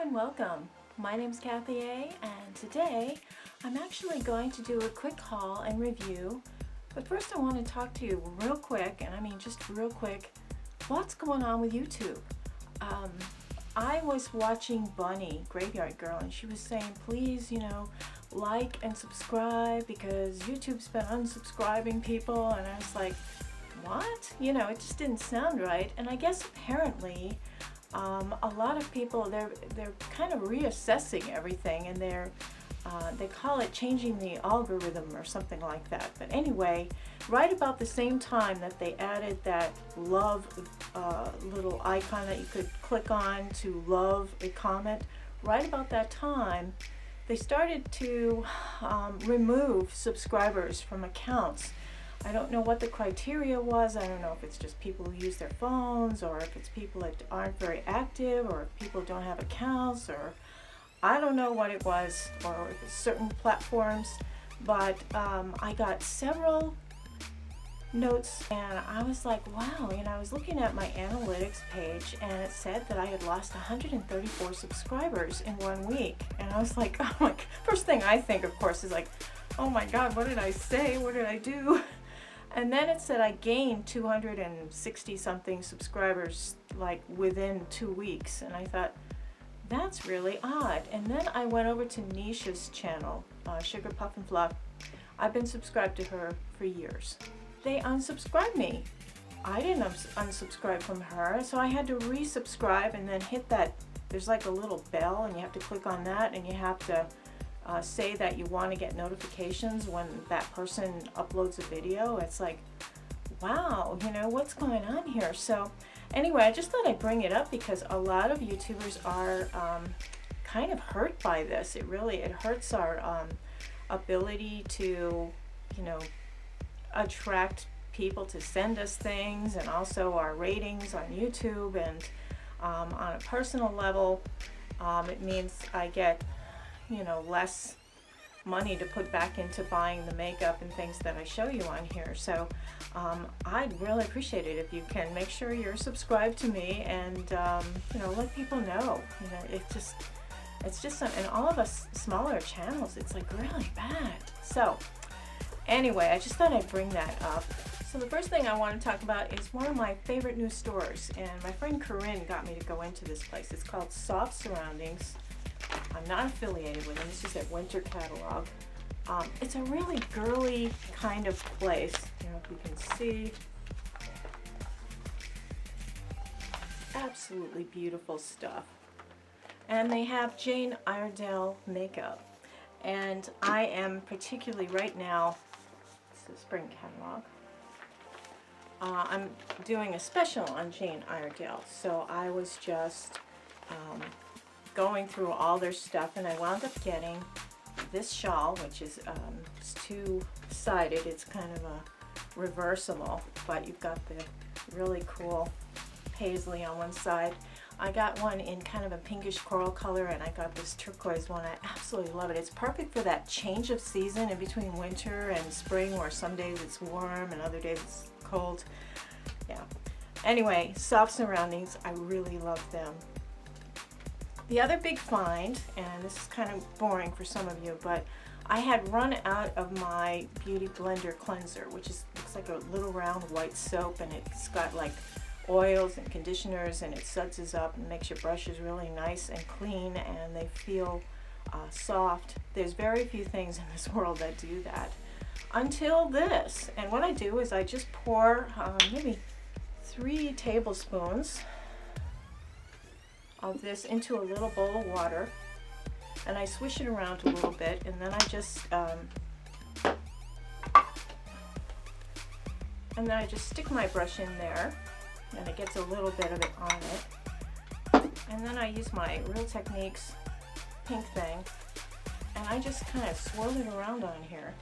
and welcome. My name's Kathy A, and today I'm actually going to do a quick haul and review. But first I want to talk to you real quick, and I mean just real quick, what's going on with YouTube? I was watching Bunny, Graveyard Girl, and she was saying, please, like and subscribe because YouTube's been unsubscribing people, and I was like, what? It just didn't sound right. And I guess apparently a lot of people, they're kind of reassessing everything, and they call it changing the algorithm or something like that. But anyway, right about the same time that they added that love little icon that you could click on to love a comment, right about that time they started to remove subscribers from accounts. I don't know what the criteria was. I don't know if it's just people who use their phones, or if it's people that aren't very active, or if people don't have accounts, or I don't know what it was, or if it's certain platforms. But I got several notes, and I was like, wow, I was looking at my analytics page, and it said that I had lost 134 subscribers in 1 week. And I was like, oh my, first thing I think, of course, is like, oh my God, what did I say? What did I do? And then it said I gained 260 something subscribers like within 2 weeks. And I thought, that's really odd. And then I went over to Nisha's channel, Sugar Puff and Fluff. I've been subscribed to her for years. They unsubscribed me. I didn't unsubscribe from her, so I had to resubscribe and then hit that, there's like a little bell, and you have to click on that, and you have to say that you want to get notifications when that person uploads a video. It's like, wow, what's going on here? So anyway, I just thought I'd bring it up because a lot of YouTubers are kind of hurt by this. It hurts our ability to, attract people to send us things, and also our ratings on YouTube. And on a personal level, it means I get less money to put back into buying the makeup and things that I show you on here. So I'd really appreciate it if you can make sure you're subscribed to me, and let people know. It's just and all of us smaller channels, it's like really bad. So anyway, I just thought I'd bring that up. So the first thing I want to talk about is one of my favorite new stores, and my friend Corinne got me to go into this place. It's called Soft Surroundings. I'm not affiliated with them. This is their winter catalog. It's a really girly kind of place. If you can see, absolutely beautiful stuff. And they have Jane Iredale makeup. And I am particularly right now, this is the spring catalog, I'm doing a special on Jane Iredale. So I was just going through all their stuff, and I wound up getting this shawl, which is it's two-sided. It's kind of a reversible, but you've got the really cool paisley on one side. I got one in kind of a pinkish coral color, and I got this turquoise one. I absolutely love it. It's perfect for that change of season in between winter and spring, where some days it's warm and other days it's cold. Yeah. Anyway, Soft Surroundings, I really love them. The other big find, and this is kind of boring for some of you, but I had run out of my Beauty Blender cleanser, which looks like a little round white soap, and it's got like oils and conditioners, and it suds up and makes your brushes really nice and clean, and they feel soft. There's very few things in this world that do that until this. And what I do is I just pour maybe 3 tablespoons of this into a little bowl of water, and I swish it around a little bit, and then I just stick my brush in there, and it gets a little bit of it on it, and then I use my Real Techniques pink thing, and I just kind of swirl it around on here,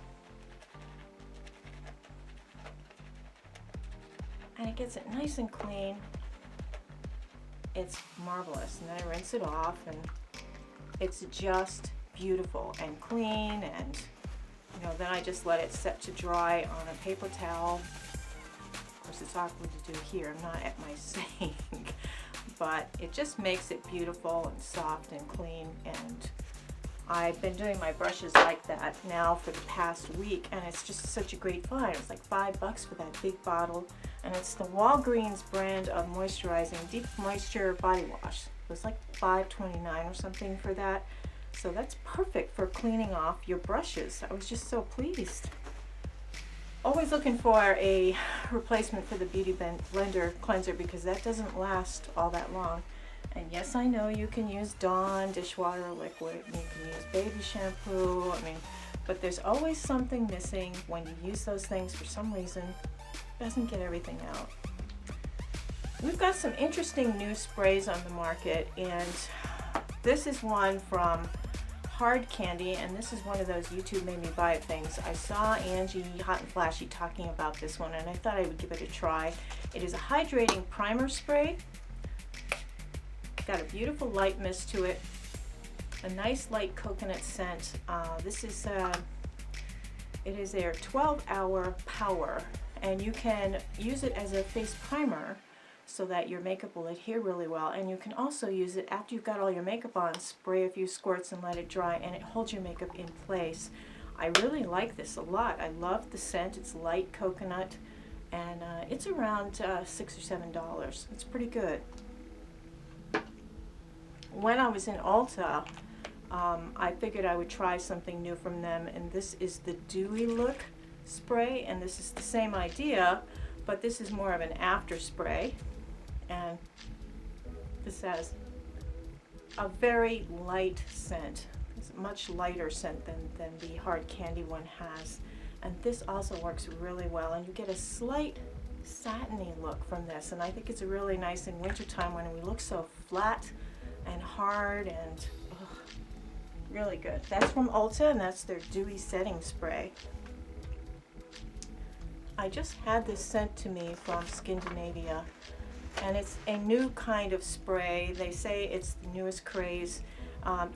and it gets it nice and clean. It's marvelous. And then I rinse it off, and it's just beautiful and clean. And then I just let it set to dry on a paper towel. Of course, it's awkward to do here. I'm not at my sink, but it just makes it beautiful and soft and clean. And I've been doing my brushes like that now for the past week, and it's just such a great find. It was like $5 for that big bottle, and it's the Walgreens brand of Moisturizing Deep Moisture Body Wash. It was like $5.29 or something for that. So that's perfect for cleaning off your brushes. I was just so pleased. Always looking for a replacement for the Beauty Blender cleanser because that doesn't last all that long. And yes, I know you can use Dawn dishwater liquid, and you can use baby shampoo, but there's always something missing when you use those things for some reason. It doesn't get everything out. We've got some interesting new sprays on the market, and this is one from Hard Candy, and this is one of those YouTube made me buy it things. I saw Angie Hot and Flashy talking about this one, and I thought I would give it a try. It is a hydrating primer spray. Got a beautiful light mist to it, a nice light coconut scent. It is their 12-hour power, and you can use it as a face primer so that your makeup will adhere really well. And you can also use it after you've got all your makeup on, spray a few squirts and let it dry, and it holds your makeup in place. I really like this a lot. I love the scent. It's light coconut, and it's around $6 or $7. It's pretty good. When I was in Ulta, I figured I would try something new from them, and this is the Dewy look spray, and this is the same idea, but this is more of an after spray, and this has a very light scent. It's a much lighter scent than the Hard Candy one has, and this also works really well, and you get a slight satiny look from this, and I think it's really nice in wintertime when we look so flat and hard, and really good. That's from Ulta, and that's their Dewy setting spray. I just had this sent to me from Skindinavia, and it's a new kind of spray. They say it's the newest craze.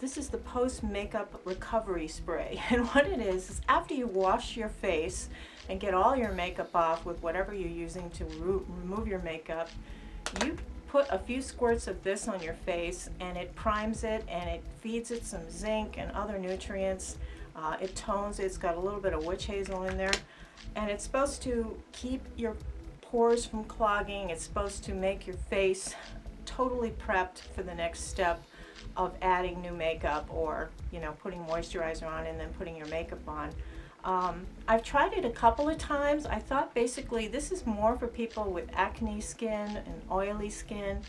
This is the post makeup recovery spray, and what it is after you wash your face and get all your makeup off with whatever you're using to remove your makeup, you put a few squirts of this on your face, and it primes it, and it feeds it some zinc and other nutrients. It tones it. It's got a little bit of witch hazel in there, and it's supposed to keep your pores from clogging. It's supposed to make your face totally prepped for the next step of adding new makeup, or putting moisturizer on and then putting your makeup on. I've tried it a couple of times. I thought basically this is more for people with acne skin and oily skin,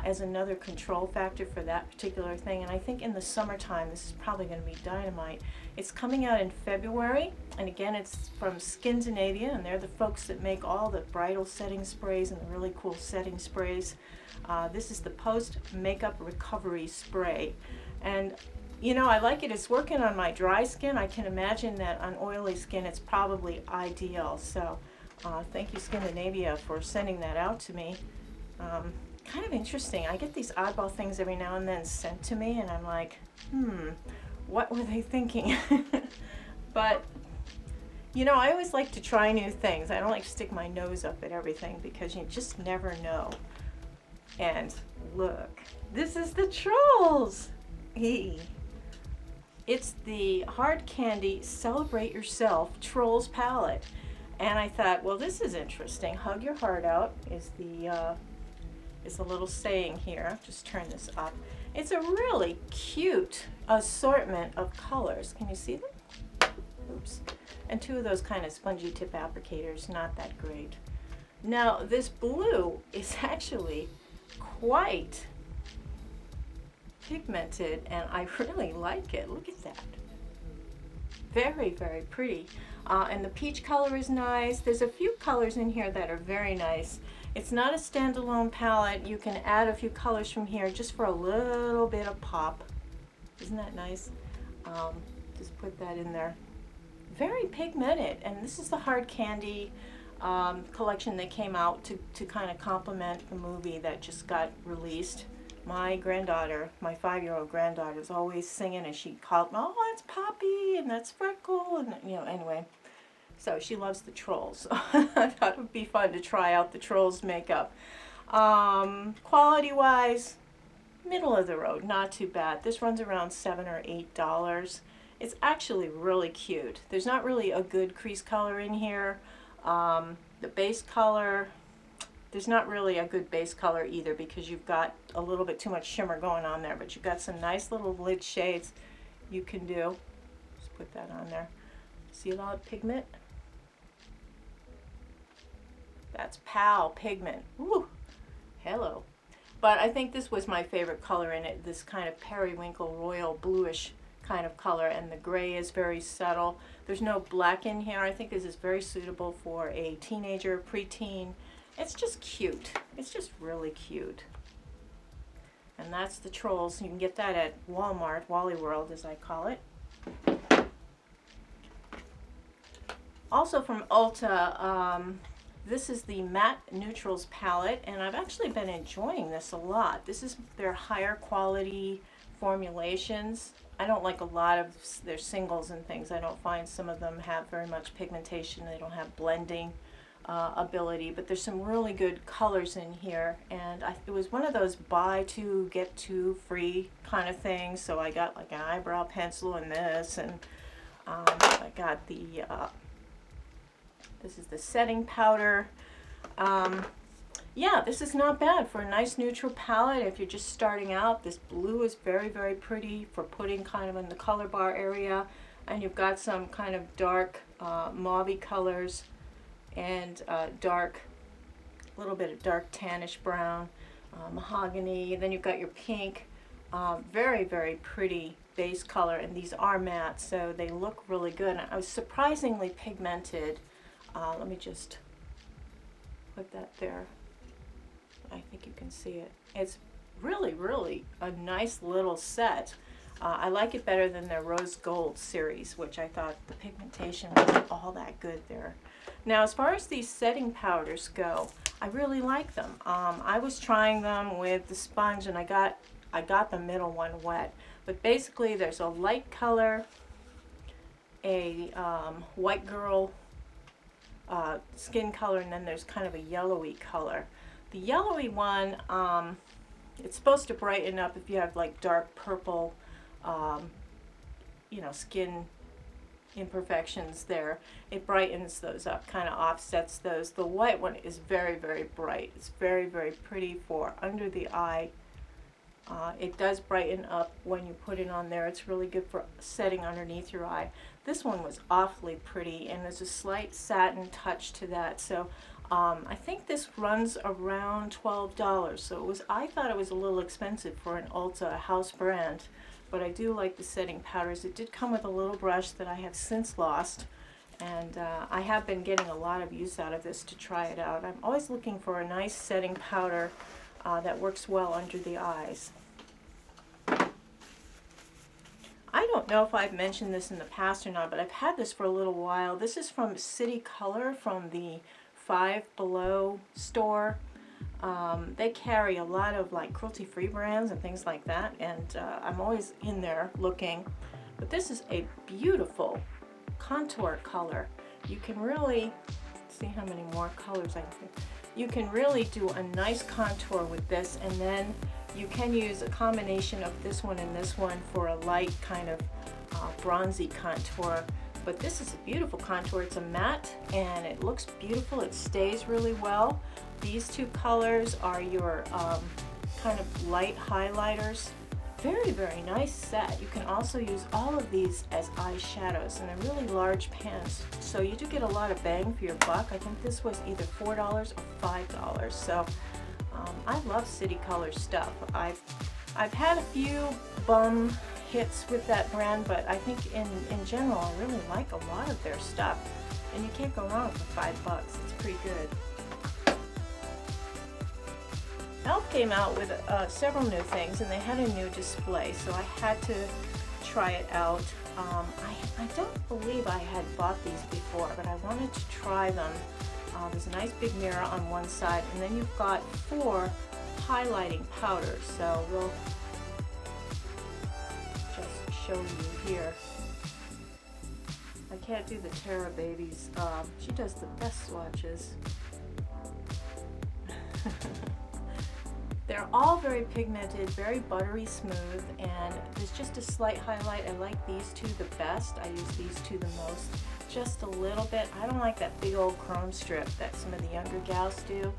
as another control factor for that particular thing. And I think in the summertime this is probably going to be dynamite. It's coming out in February, and again it's from Skindinavia, and they're the folks that make all the bridal setting sprays and the really cool setting sprays. This is the post makeup recovery spray, and I like it. It's working on my dry skin. I can imagine that on oily skin it's probably ideal. So thank you, Skindinavia, for sending that out to me. Kind of interesting. I get these oddball things every now and then sent to me, and I'm like, what were they thinking? But I always like to try new things. I don't like to stick my nose up at everything because you just never know. And look, this is the Trolls. It's the Hard Candy Celebrate Yourself Trolls palette, and I thought, well, this is interesting. Hug your heart out is the little saying here. Just turn this up. It's a really cute assortment of colors. Can you see them? Oops. And two of those kind of spongy tip applicators, not that great. Now this blue is actually quite pigmented, and I really like it. Look at that. Very, very pretty. And the peach color is nice. There's a few colors in here that are very nice. It's not a standalone palette. You can add a few colors from here just for a little bit of pop. Isn't that nice? Just put that in there. Very pigmented, and this is the Hard Candy collection that came out to kind of complement the movie that just got released. My granddaughter, my 5-year-old granddaughter, is always singing, and she called, oh, that's Poppy, and that's Freckle, and anyway. So she loves the Trolls. I thought it would be fun to try out the Trolls makeup. Quality wise, middle of the road, not too bad. This runs around $7 or $8. It's actually really cute. There's not really a good crease color in here. The base color, there's not really a good base color either because you've got a little bit too much shimmer going on there, but you've got some nice little lid shades you can do. Just put that on there. See a lot of pigment? That's PAL pigment. Woo! Hello. But I think this was my favorite color in it, this kind of periwinkle royal bluish kind of color, and the gray is very subtle. There's no black in here. I think this is very suitable for a teenager, preteen. It's just cute. It's just really cute. And that's the Trolls. You can get that at Walmart, Wally World as I call it. Also from Ulta, this is the Matte Neutrals palette, and I've actually been enjoying this a lot. This is their higher quality formulations. I don't like a lot of their singles and things. I don't find some of them have very much pigmentation. They don't have blending ability, but there's some really good colors in here, and it was one of those buy two get two free kind of things. So I got like an eyebrow pencil and this, and I got the this is the setting powder. Yeah, this is not bad for a nice neutral palette if you're just starting out. This blue is very, very pretty for putting kind of in the color bar area, and you've got some kind of dark mauve colors and dark, a little bit of dark tannish brown, mahogany. Then you've got your pink, very, very pretty base color, and these are matte, so they look really good. And I was surprisingly pigmented. Let me just put that there. I think you can see it. It's really, really a nice little set. I like it better than their Rose Gold series, which I thought the pigmentation wasn't all that good there. Now, as far as these setting powders go, I really like them. I was trying them with the sponge, and I got the middle one wet. But basically, there's a light color, a white girl skin color, and then there's kind of a yellowy color. The yellowy one, it's supposed to brighten up if you have like dark purple, you know, skin imperfections there. It brightens those up, kind of offsets those. The white one is very, very bright. It's very, very pretty for under the eye. It does brighten up when you put it on there. It's really good for setting underneath your eye. This one was awfully pretty, and there's a slight satin touch to that. So I think this runs around $12. So I thought it was a little expensive for an Ulta house brand, but I do like the setting powders. It did come with a little brush that I have since lost, and I have been getting a lot of use out of this to try it out. I'm always looking for a nice setting powder that works well under the eyes. I don't know if I've mentioned this in the past or not, but I've had this for a little while. This is from City Color from the Five Below store. They carry a lot of like cruelty-free brands and things like that, and I'm always in there looking. But this is a beautiful contour color. You can really see how many more colors I can. You can really do a nice contour with this, and then you can use a combination of this one and this one for a light kind of bronzy contour. But this is a beautiful contour. It's a matte, and it looks beautiful. It stays really well. These two colors are your kind of light highlighters. Very, very nice set. You can also use all of these as eyeshadows, and they're really large pans. So you do get a lot of bang for your buck. I think this was either $4 or $5. So I love City Color stuff. I've had a few bum hits with that brand, but I think in general I really like a lot of their stuff, and you can't go wrong for $5. It's pretty good. e.l.f. came out with several new things, and they had a new display, so I had to try it out. I don't believe I had bought these before, but I wanted to try them. There's a nice big mirror on one side, and then you've got 4 highlighting powders. So we'll just show you here. I can't do the Tara Babies. She does the best swatches. They're all very pigmented, very buttery smooth, and there's just a slight highlight. I like these two the best. I use these two the most. Just a little bit. I don't like that big old chrome strip that some of the younger gals do.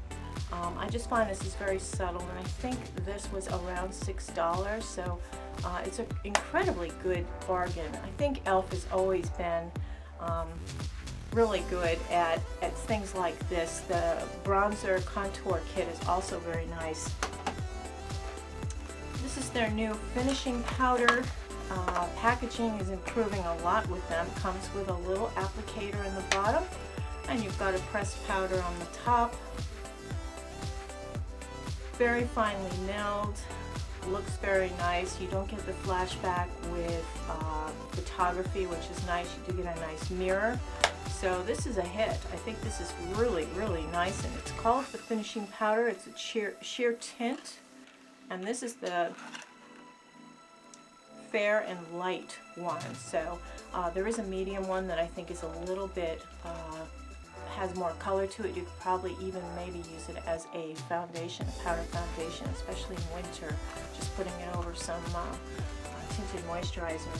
I just find this is very subtle, and I think this was around $6, so it's an incredibly good bargain. I think e.l.f. has always been really good at things like this. The bronzer contour kit is also very nice. This is their new finishing powder. Packaging is improving a lot with them. Comes with a little applicator in the bottom, and you've got a pressed powder on the top. Very finely milled, looks very nice. You don't get the flashback with photography, which is nice. You do get a nice mirror. So this is a hit. I think this is really, really nice, and it's called the finishing powder. It's a sheer tint, and this is the fair and light one. So there is a medium one that I think is a little bit has more color to it. You could probably even maybe use it as a foundation, a powder foundation, especially in winter, just putting it over some tinted moisturizer.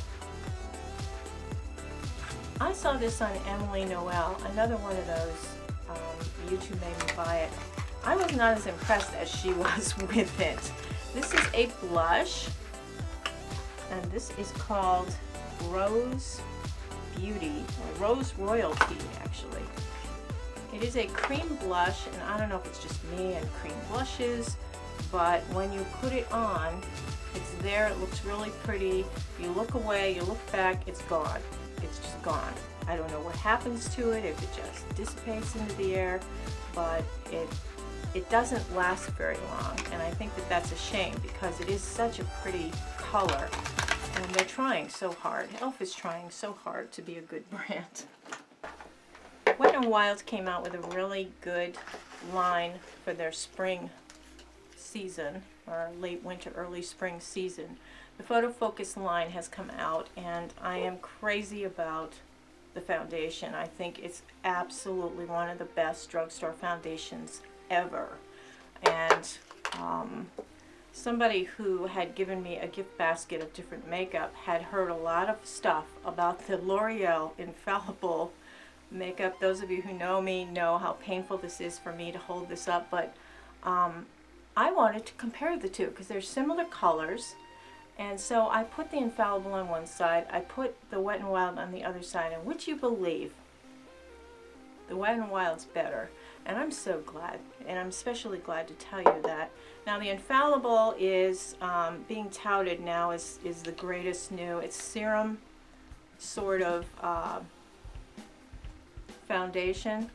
I saw this on Emily Noel, another one of those, YouTube made me buy it. I was not as impressed as she was with it. This is a blush, and this is called Rose Beauty, or Rose Royalty actually. It is a cream blush, and I don't know if it's just me and cream blushes, but when you put it on, it's there, it looks really pretty. You look away, you look back, it's gone. It's just gone. I don't know what happens to it, if it just dissipates into the air, but it doesn't last very long, and I think that that's a shame because it is such a pretty color, and they're trying so hard. e.l.f. is trying so hard to be a good brand. Wet n Wild came out with a really good line for their spring season, or late winter, early spring season. The Photofocus line has come out, and I am crazy about the foundation. I think it's absolutely one of the best drugstore foundations ever. And somebody who had given me a gift basket of different makeup had heard a lot of stuff about the L'Oreal Infallible makeup. Those of you who know me know how painful this is for me to hold this up, but I wanted to compare the two because they're similar colors, and so I put the Infallible on one side, I put the Wet n Wild on the other side, and would you believe, the Wet n Wild's better, and I'm so glad, and I'm especially glad to tell you that. Now the Infallible is being touted now as the greatest new, it's serum sort of foundation.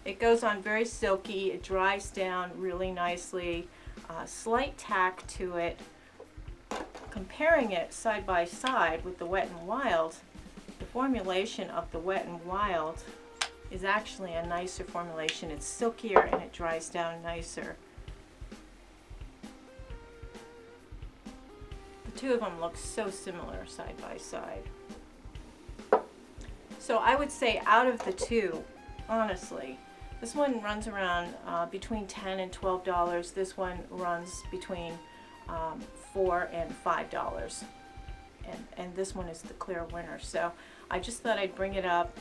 It goes on very silky, it dries down really nicely, slight tack to it. Comparing it side by side with the Wet n Wild, the formulation of the Wet n Wild is actually a nicer formulation. It's silkier and it dries down nicer. The two of them look so similar side by side. So I would say out of the two, honestly, this one runs around between $10 and $12. This one runs between $4 and $5. And this one is the clear winner. So I just thought I'd bring it up.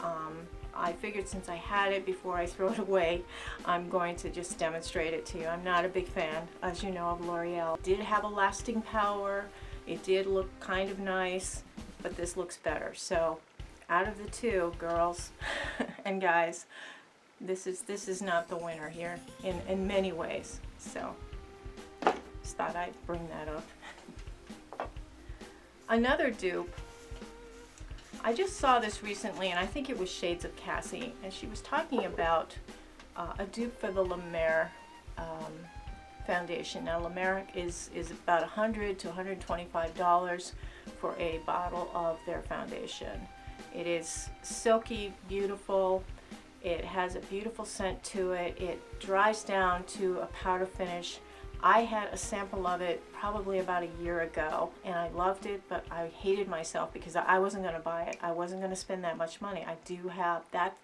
I figured since I had it before I throw it away, I'm going to just demonstrate it to you. I'm not a big fan, as you know, of L'Oreal. It did have a lasting power. It did look kind of nice, but this looks better. So out of the two, girls and guys, this is not the winner here in many ways. So just thought I'd bring that up. Another dupe. I just saw this recently, and I think it was Shades of Cassie, and she was talking about a dupe for the LaMer foundation. Now LaMer is about $100 to $125 for a bottle of their foundation. It is silky, beautiful. It has a beautiful scent to it. It dries down to a powder finish. I had a sample of it probably about a year ago, and I loved it, but I hated myself because I wasn't going to buy it. I wasn't going to spend that much money. I do have that.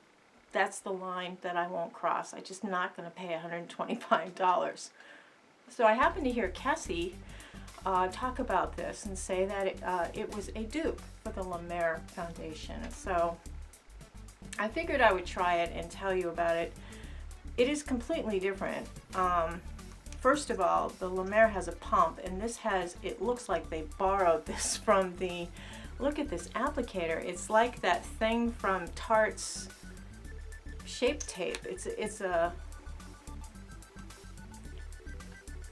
That's the line that I won't cross. I'm just not going to pay $125. So I happened to hear Cassie talk about this and say that it was a dupe for the LaMer foundation. So I figured I would try it and tell you about it. It is completely different. First of all, the LaMer has a pump, and this has, it looks like they borrowed this from the, look at this applicator. It's like that thing from Tarte's Shape Tape. It's a,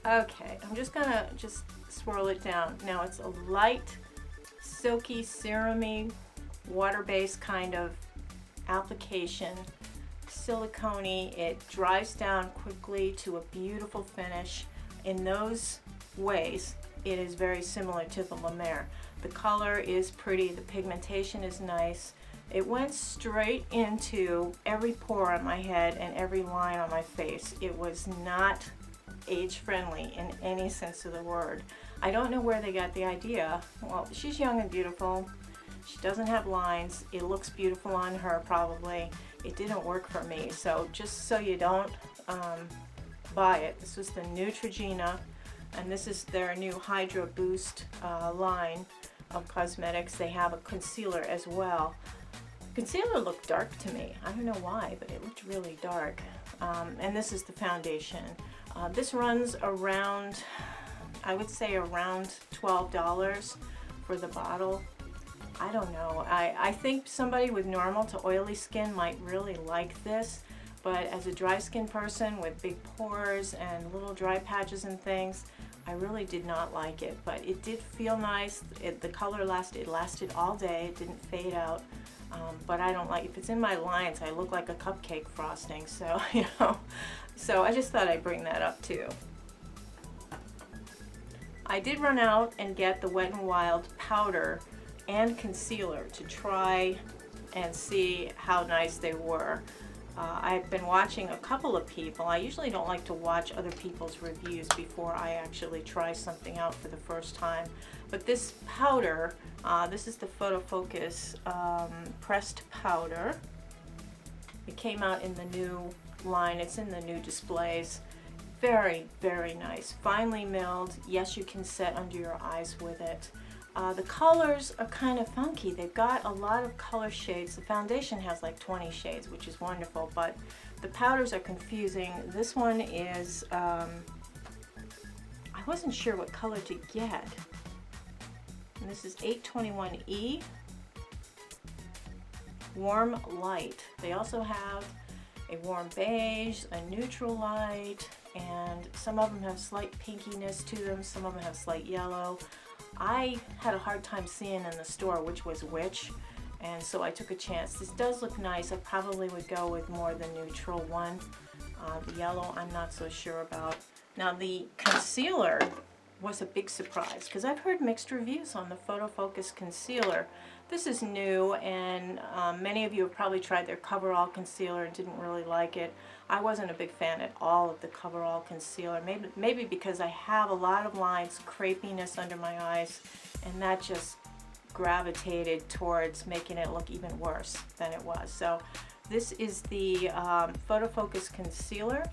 okay, I'm just gonna swirl it down. Now it's a light, silky, serum-y, water-based kind of application. Silicone-y, it dries down quickly to a beautiful finish. In those ways, it is very similar to the LaMer. The color is pretty, the pigmentation is nice. It went straight into every pore on my head and every line on my face. It was not age-friendly in any sense of the word. I don't know where they got the idea. Well, she's young and beautiful. She doesn't have lines. It looks beautiful on her probably. It didn't work for me. So just so you don't buy it, this was the Neutrogena, and this is their new Hydra Boost line of cosmetics. They have a concealer as well. Concealer looked dark to me. I don't know why, but it looked really dark. And this is the foundation. This runs around, I would say around $12 for the bottle. I don't know. I think somebody with normal to oily skin might really like this, but as a dry skin person with big pores and little dry patches and things, I really did not like it. But it did feel nice. The color lasted all day. It didn't fade out. But I don't like, if it's in my lines, I look like a cupcake frosting. So, you know, so I just thought I'd bring that up too. I did run out and get the Wet n Wild powder and concealer to try and see how nice they were. I've been watching a couple of people. I usually don't like to watch other people's reviews before I actually try something out for the first time. But this powder, this is the Photofocus pressed powder. It came out in the new line. It's in the new displays. Very, very nice. Finely milled. Yes, you can set under your eyes with it. The colors are kind of funky. They've got a lot of color shades. The foundation has like 20 shades, which is wonderful, but the powders are confusing. This one is, I wasn't sure what color to get. And this is 821E, Warm Light. They also have a warm beige, a neutral light, and some of them have slight pinkiness to them. Some of them have slight yellow. I had a hard time seeing in the store which was which, and so I took a chance. This does look nice. I probably would go with more the neutral one. The yellow I'm not so sure about. Now the concealer was a big surprise because I've heard mixed reviews on the Photofocus concealer. This is new, and many of you have probably tried their coverall concealer and didn't really like it. I wasn't a big fan at all of the coverall concealer, maybe because I have a lot of lines, crepiness under my eyes, and that just gravitated towards making it look even worse than it was. So this is the Photofocus concealer,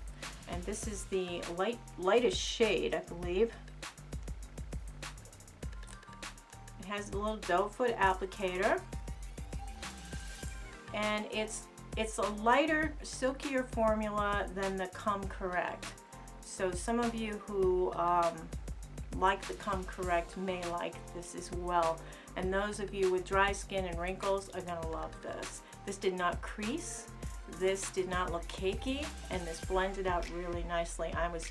and this is the lightest shade, I believe. It has a little doe foot applicator, and it's a lighter, silkier formula than the Come Correct. So some of you who like the Come Correct may like this as well. And those of you with dry skin and wrinkles are going to love this. This did not crease, this did not look cakey, and this blended out really nicely. I was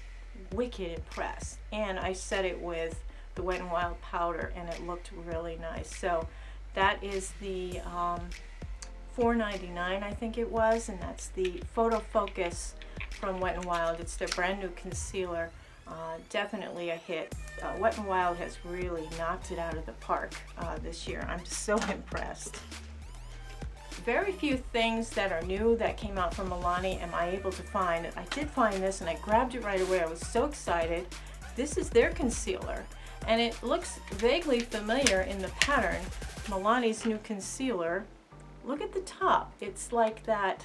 wicked impressed. And I set it with the Wet n Wild powder, and it looked really nice. So that is the $4.99 I think it was, and that's the Photofocus from Wet n Wild. It's their brand new concealer. Definitely a hit. Wet n Wild has really knocked it out of the park this year. I'm so impressed. Very few things that are new that came out from Milani am I able to find. I did find this and I grabbed it right away. I was so excited. This is their concealer, and it looks vaguely familiar in the pattern. Milani's new concealer. Look at the top. It's like that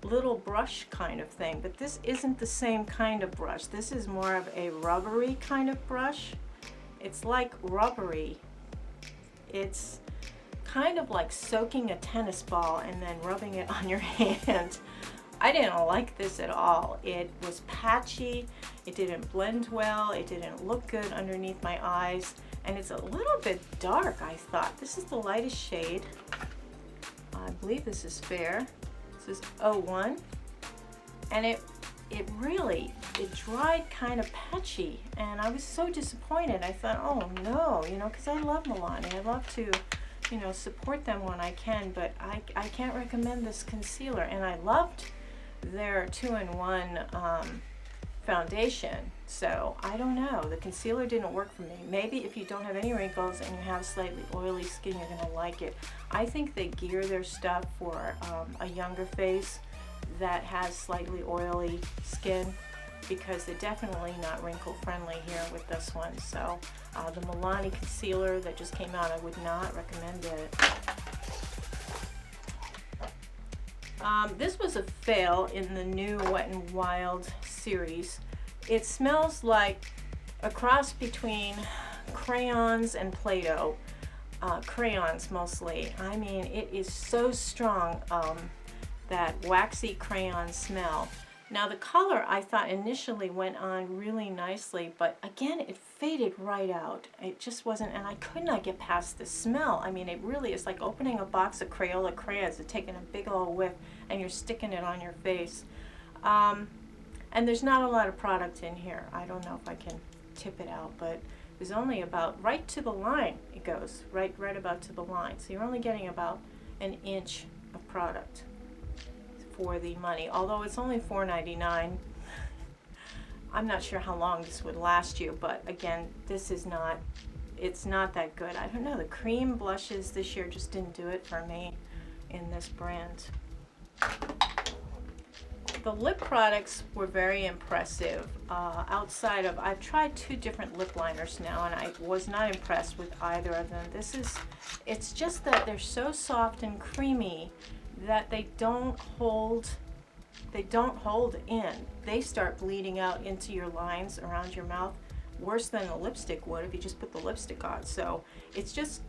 little brush kind of thing, but this isn't the same kind of brush. This is more of a rubbery kind of brush. It's like rubbery. It's kind of like soaking a tennis ball and then rubbing it on your hand. I didn't like this at all. It was patchy, it didn't blend well, it didn't look good underneath my eyes, and it's a little bit dark, I thought. This is the lightest shade. I believe this is Fair. This is 01, and it dried kind of patchy, and I was so disappointed. I thought, oh no, you know, because I love Milani. I love to, you know, support them when I can, but I can't recommend this concealer, and I loved their 2-in-1 foundation. So I don't know, the concealer didn't work for me. Maybe if you don't have any wrinkles and you have slightly oily skin, you're gonna like it. I think they gear their stuff for a younger face that has slightly oily skin, because they're definitely not wrinkle friendly here with this one. So the Milani concealer that just came out, I would not recommend it. This was a fail in the new Wet n Wild series. It smells like a cross between crayons and Play-Doh. Crayons mostly. I mean, it is so strong, that waxy crayon smell. Now the color I thought initially went on really nicely, but again it faded right out. It just wasn't, and I could not get past the smell. I mean, it really is like opening a box of Crayola crayons and taking a big old whiff and you're sticking it on your face. And there's not a lot of product in here. I don't know if I can tip it out, but there's only about right to the line. It goes right about to the line. So you're only getting about an inch of product for the money, although it's only $4.99. I'm not sure how long this would last you, but again, this is not, it's not that good. I don't know, the cream blushes this year just didn't do it for me in this brand. The lip products were very impressive. Outside of, I've tried 2 different lip liners now, and I was not impressed with either of them. It's just that they're so soft and creamy that they don't hold in. They start bleeding out into your lines around your mouth worse than a lipstick would if you just put the lipstick on. So it's just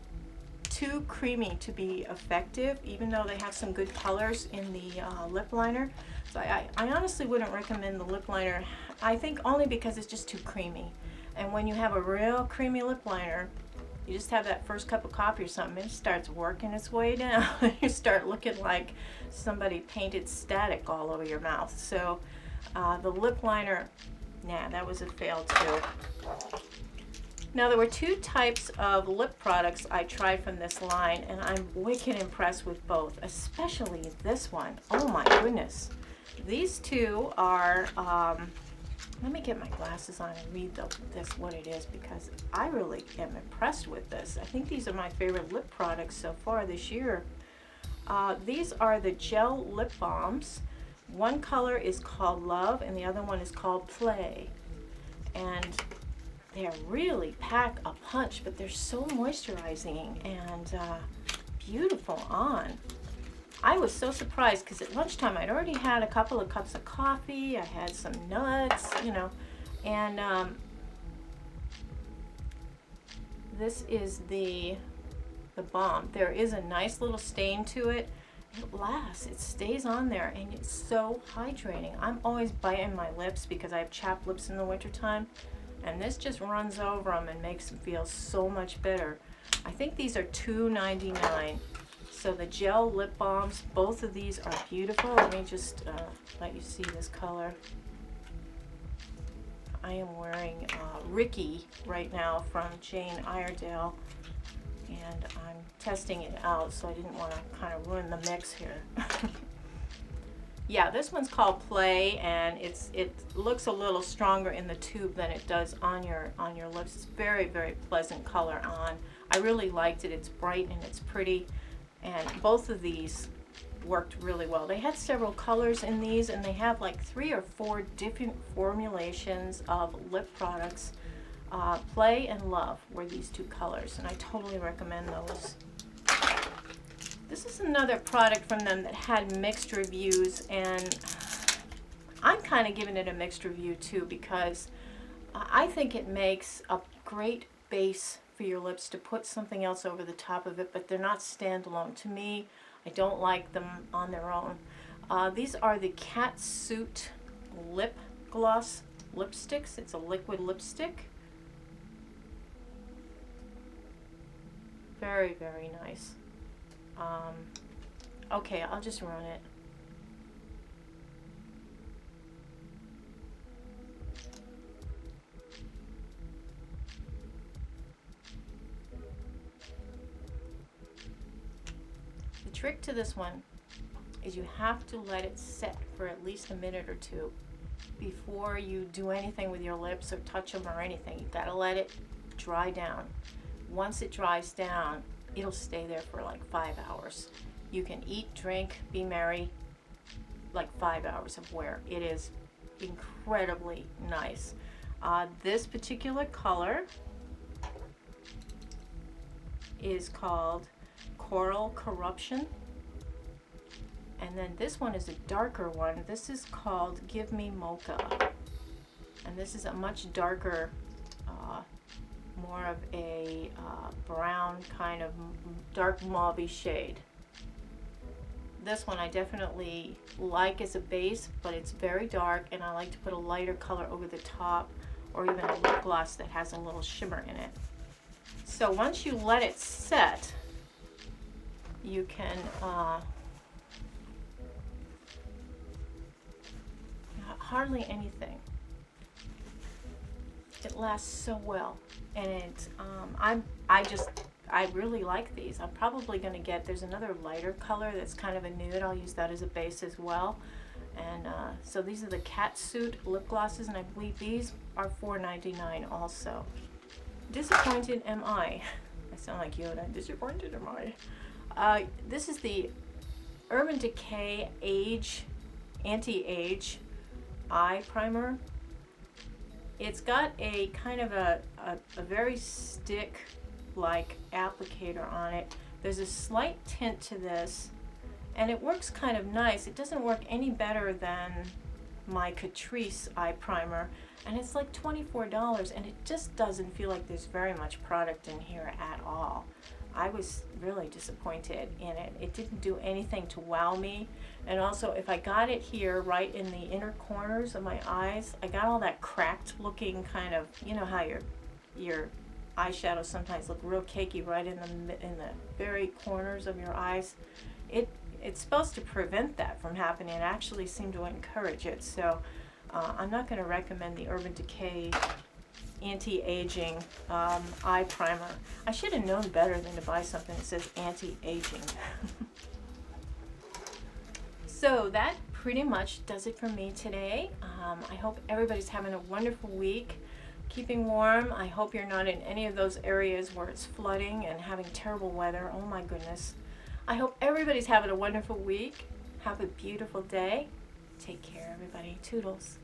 too creamy to be effective, even though they have some good colors in the lip liner. So I honestly wouldn't recommend the lip liner, I think only because it's just too creamy. And when you have a real creamy lip liner, you just have that first cup of coffee or something, it starts working its way down. You start looking like somebody painted static all over your mouth. So the lip liner, nah, that was a fail too. Now there were 2 types of lip products I tried from this line, and I'm wicked impressed with both, especially this one. Oh my goodness. These 2 are, let me get my glasses on and read what it is, because I really am impressed with this. I think these are my favorite lip products so far this year. These are the gel lip balms. One color is called Love and the other one is called Play. And they really pack a punch, but they're so moisturizing and beautiful on. I was so surprised because at lunchtime I'd already had a couple of cups of coffee, I had some nuts, you know, and this is the balm. There is a nice little stain to it. It lasts, it stays on there, and it's so hydrating. I'm always biting my lips because I have chapped lips in the wintertime, and this just runs over them and makes them feel so much better. I think these are $2.99. So the gel lip balms, both of these are beautiful. Let me just let you see this color. I am wearing Ricky right now from Jane Iredale, and I'm testing it out, so I didn't want to kind of ruin the mix here. Yeah, this one's called Play, and it looks a little stronger in the tube than it does on your lips. It's very, very pleasant color on. I really liked it. It's bright and it's pretty, and both of these worked really well. They had several colors in these, and they have like 3 or 4 different formulations of lip products. Play and Love were these 2 colors, and I totally recommend those. This is another product from them that had mixed reviews, and I'm kind of giving it a mixed review too, because I think it makes a great base for your lips to put something else over the top of it, but they're not standalone. To me, I don't like them on their own. These are the Catsuit lip gloss lipsticks. It's a liquid lipstick. Very, very nice. Okay, I'll just run it. The trick to this one is you have to let it set for at least a minute or two before you do anything with your lips or touch them or anything. You've got to let it dry down. Once it dries down, it'll stay there for like 5 hours. You can eat, drink, be merry, like 5 hours of wear. It is incredibly nice. This particular color is called Coral Corruption. And then this one is a darker one. This is called Give Me Mocha. And this is a much darker, more of a brown kind of dark mauve shade. This one I definitely like as a base, but it's very dark, and I like to put a lighter color over the top, or even a lip gloss that has a little shimmer in it. So once you let it set, you can hardly anything. It lasts so well, and it's I really like these. I'm probably going to get, there's another lighter color that's kind of a nude. I'll use that as a base as well. And so these are the Catsuit lip glosses, and I believe these are $4.99 also. Disappointed am I? I sound like Yoda. Disappointed am I? This is the Urban Decay Anti-Age Eye Primer. It's got a kind of a very stick-like applicator on it. There's a slight tint to this, and it works kind of nice. It doesn't work any better than my Catrice eye primer, and it's like $24, and it just doesn't feel like there's very much product in here at all. I was really disappointed in it. It didn't do anything to wow me. And also, if I got it here right in the inner corners of my eyes, I got all that cracked looking kind of, you know how your eyeshadows sometimes look real cakey right in the very corners of your eyes. It's supposed to prevent that from happening. It actually seemed to encourage it. So I'm not going to recommend the Urban Decay Anti-Aging eye primer. I should have known better than to buy something that says anti-aging. So that pretty much does it for me today. I hope everybody's having a wonderful week, keeping warm. I hope you're not in any of those areas where it's flooding and having terrible weather. Oh my goodness. I hope everybody's having a wonderful week. Have a beautiful day. Take care, everybody. Toodles.